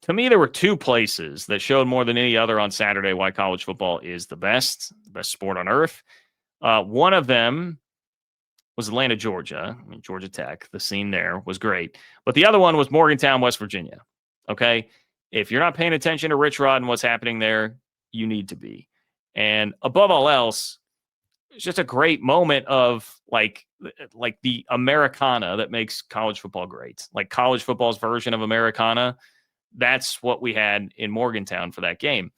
To me, there were two places that showed more than any other on Saturday why college football is the best sport on earth. One of them was Atlanta, Georgia. I mean, Georgia Tech. The scene there was great. But the other one was Morgantown, West Virginia. Okay? If you're not paying attention to Rich Rod and what's happening there, you need to be. And above all else, it's just a great moment of like the Americana that makes college football great. Like college football's version of Americana. That's what we had in Morgantown for that game.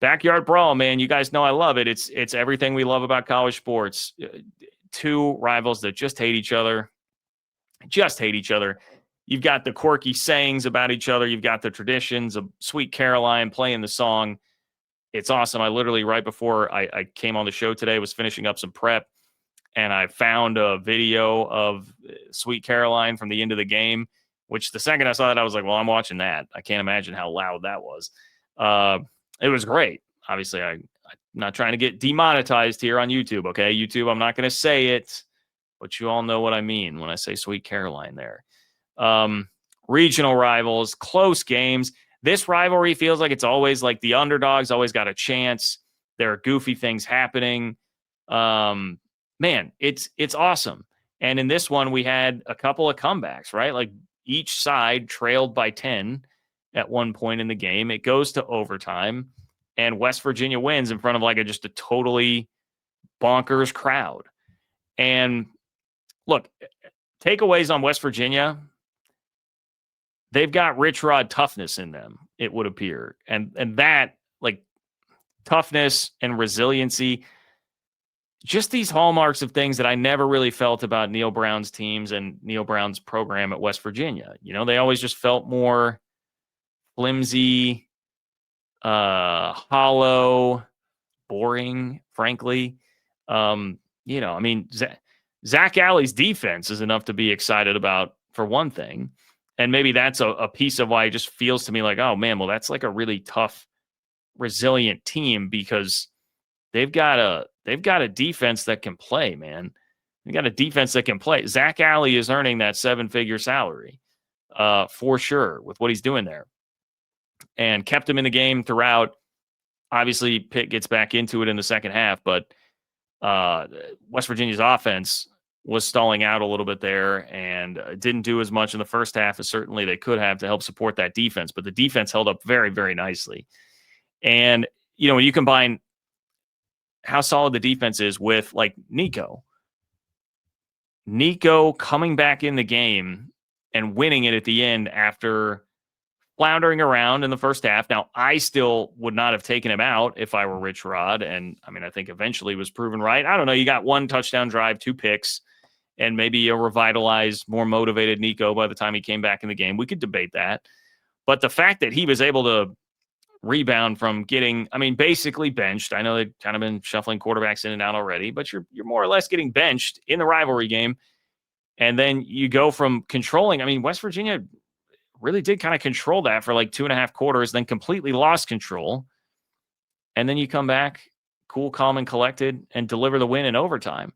Backyard Brawl, man, you guys know I love it. It's everything we love about college sports. Two rivals that just hate each other. You've got the quirky sayings about each other. You've got the traditions of Sweet Caroline playing the song. It's awesome. I literally, right before I came on the show today, was finishing up some prep, and I found a video of Sweet Caroline from the end of the game, which the second I saw that, I was like, well, I'm watching that. I can't imagine how loud that was. It was great. Obviously, I'm not trying to get demonetized here on YouTube, okay? YouTube, I'm not going to say it, but you all know what I mean when I say Sweet Caroline there. Regional rivals, close games. This rivalry feels like it's always like the underdogs always got a chance. There are goofy things happening. Man, it's awesome. And in this one, we had a couple of comebacks, right? Like each side trailed by 10 at one point in the game. It goes to overtime, and West Virginia wins in front of like just a totally bonkers crowd. And look, takeaways on West Virginia, they've got Rich Rod toughness in them, it would appear. And that, like, toughness and resiliency, just these hallmarks of things that I never really felt about Neil Brown's teams and Neil Brown's program at West Virginia. You know, they always just felt more flimsy, hollow, boring, frankly. You know, I mean, Zac Alley's defense is enough to be excited about, for one thing. And maybe that's a piece of why it just feels to me like, oh, man, well, that's like a really tough, resilient team because they've got a defense that can play, man. They got a defense that can play. Zac Alley is earning that 7-figure salary for sure with what he's doing there. And kept him in the game throughout. Obviously, Pitt gets back into it in the second half, but West Virginia's offense was stalling out a little bit there and didn't do as much in the first half as certainly they could have to help support that defense. But the defense held up very, very nicely. And, you know, when you combine how solid the defense is with, like, Nico coming back in the game and winning it at the end after floundering around in the first half. Now, I still would not have taken him out if I were Rich Rod. And, I mean, I think eventually was proven right. I don't know. You got one touchdown drive, 2 picks, and maybe a revitalized, more motivated Nico by the time he came back in the game. We could debate that. But the fact that he was able to rebound from getting, I mean, basically benched. I know they've kind of been shuffling quarterbacks in and out already, but you're more or less getting benched in the rivalry game. And then you go from controlling. I mean, West Virginia really did kind of control that for like 2.5 quarters, then completely lost control. And then you come back cool, calm, and collected and deliver the win in overtime.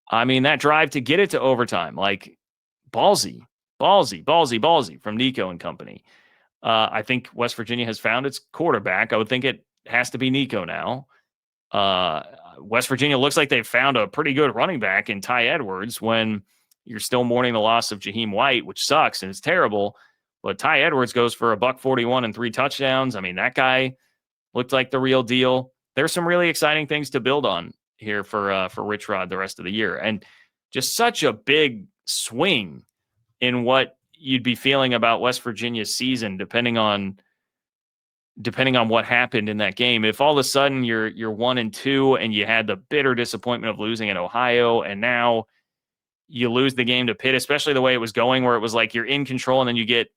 I mean, that drive to get it to overtime, like ballsy from Nico and company. I think West Virginia has found its quarterback. I would think it has to be Nico now. West Virginia looks like they've found a pretty good running back in Ty Edwards when you're still mourning the loss of Jaheim White, which sucks and it's terrible. But Ty Edwards goes for $141 and 3 touchdowns. I mean, that guy looked like the real deal. There's some really exciting things to build on here for Rich Rod the rest of the year. And just such a big swing in what you'd be feeling about West Virginia's season, depending on what happened in that game. If all of a sudden you're 1-2 and you had the bitter disappointment of losing in Ohio, and now you lose the game to Pitt, especially the way it was going, where it was like you're in control and then you get,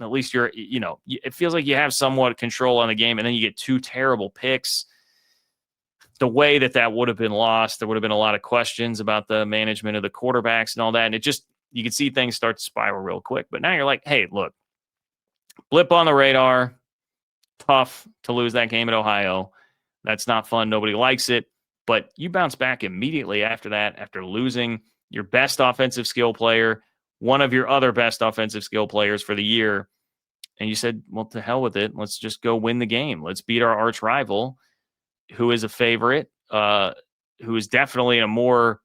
at least you're, you know, it feels like you have somewhat control on the game, and then you get 2 terrible picks. The way that would have been lost, there would have been a lot of questions about the management of the quarterbacks and all that. And it just, you could see things start to spiral real quick. But now you're like, hey, look, blip on the radar. Tough to lose that game at Ohio. That's not fun. Nobody likes it. But you bounce back immediately after that, after losing your best offensive skill player, one of your other best offensive skill players for the year, and you said, well, to hell with it. Let's just go win the game. Let's beat our arch rival, who is a favorite, who is definitely in a more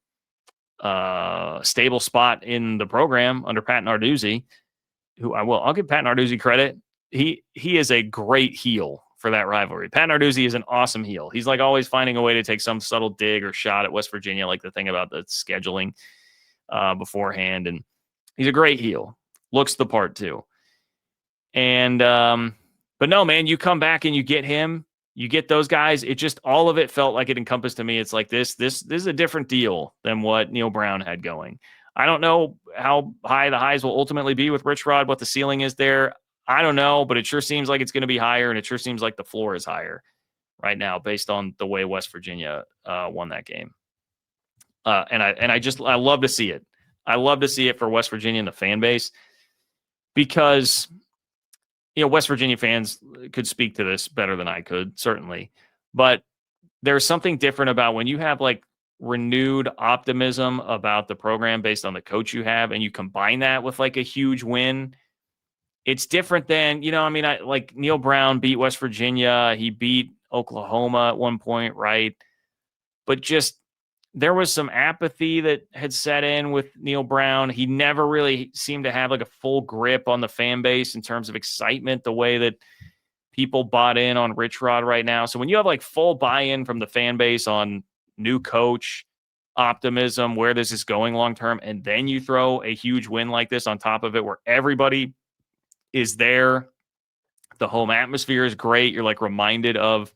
stable spot in the program under Pat Narduzzi, who I'll give Pat Narduzzi credit. He is a great heel for that rivalry. Pat Narduzzi is an awesome heel. He's like always finding a way to take some subtle dig or shot at West Virginia, like the thing about the scheduling beforehand. And he's a great heel. Looks the part too. And but no, man, you come back and you get him, you get those guys. It just, all of it felt like it encompassed to me. It's like this is a different deal than what Neil Brown had going. I don't know how high the highs will ultimately be with Rich Rod, what the ceiling is there. I don't know, but it sure seems like it's going to be higher, and it sure seems like the floor is higher right now based on the way West Virginia won that game. And I love to see it. I love to see it for West Virginia and the fan base, because West Virginia fans could speak to this better than I could, certainly. But there's something different about when you have like renewed optimism about the program based on the coach you have, and you combine that with like a huge win. It's different than, like Neil Brown beat West Virginia. He beat Oklahoma at one point, right? But just there was some apathy that had set in with Neil Brown. He never really seemed to have like a full grip on the fan base in terms of excitement, the way that people bought in on Rich Rod right now. So when you have like full buy-in from the fan base on new coach, optimism, where this is going long-term, and then you throw a huge win like this on top of it where everybody is there, the home atmosphere is great. You're like reminded of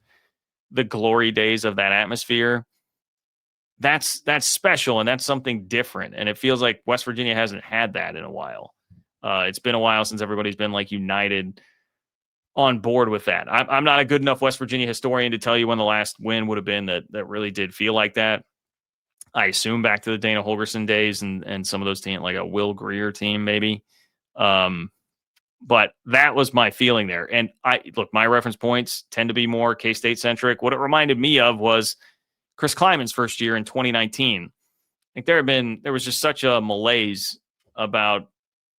the glory days of that atmosphere. That's special, and that's something different. And it feels like West Virginia hasn't had that in a while. It's been a while since everybody's been like united on board with that. I'm not a good enough West Virginia historian to tell you when the last win would have been that really did feel like that. I assume back to the Dana Holgerson days and some of those teams, like a Will Greer team, maybe. But that was my feeling there. And my reference points tend to be more K-State centric. What it reminded me of was Chris Kleiman's first year in 2019. I think there was just such a malaise about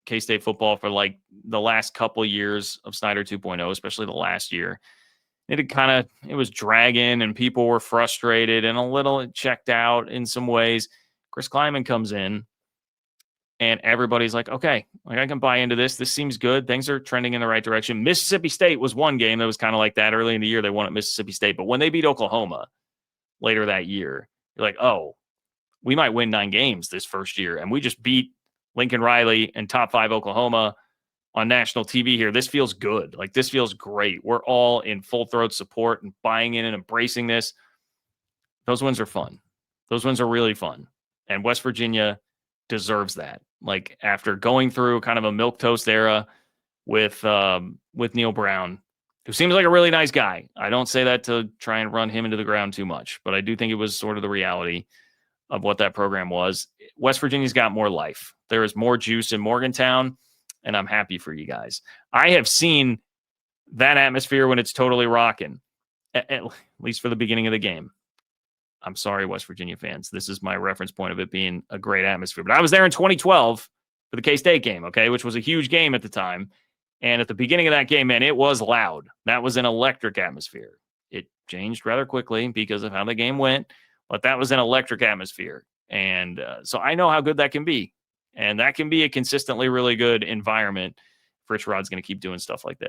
K-State football for like the last couple of years of Snyder 2.0, especially the last year. It was dragging, and people were frustrated and a little checked out in some ways. Chris Kleiman comes in, and everybody's like, okay, like I can buy into this. This seems good. Things are trending in the right direction. Mississippi State was one game that was kind of like that early in the year. They won at Mississippi State, but when they beat Oklahoma later that year, you're like, oh, we might win 9 games this first year. And we just beat Lincoln Riley and top 5 Oklahoma on national TV here. This feels good. Like, this feels great. We're all in full throat support and buying in and embracing this. Those wins are fun. Those wins are really fun. And West Virginia deserves that. Like, after going through kind of a milquetoast era with Neil Brown, who seems like a really nice guy. I don't say that to try and run him into the ground too much, but I do think it was sort of the reality of what that program was. West Virginia's got more life. There is more juice in Morgantown, and I'm happy for you guys. I have seen that atmosphere when it's totally rocking, at least for the beginning of the game. I'm sorry, West Virginia fans. This is my reference point of it being a great atmosphere. But I was there in 2012 for the K-State game, okay, which was a huge game at the time. And at the beginning of that game, man, it was loud. That was an electric atmosphere. It changed rather quickly because of how the game went, but that was an electric atmosphere. And so I know how good that can be. And that can be a consistently really good environment. Rich Rod's going to keep doing stuff like this.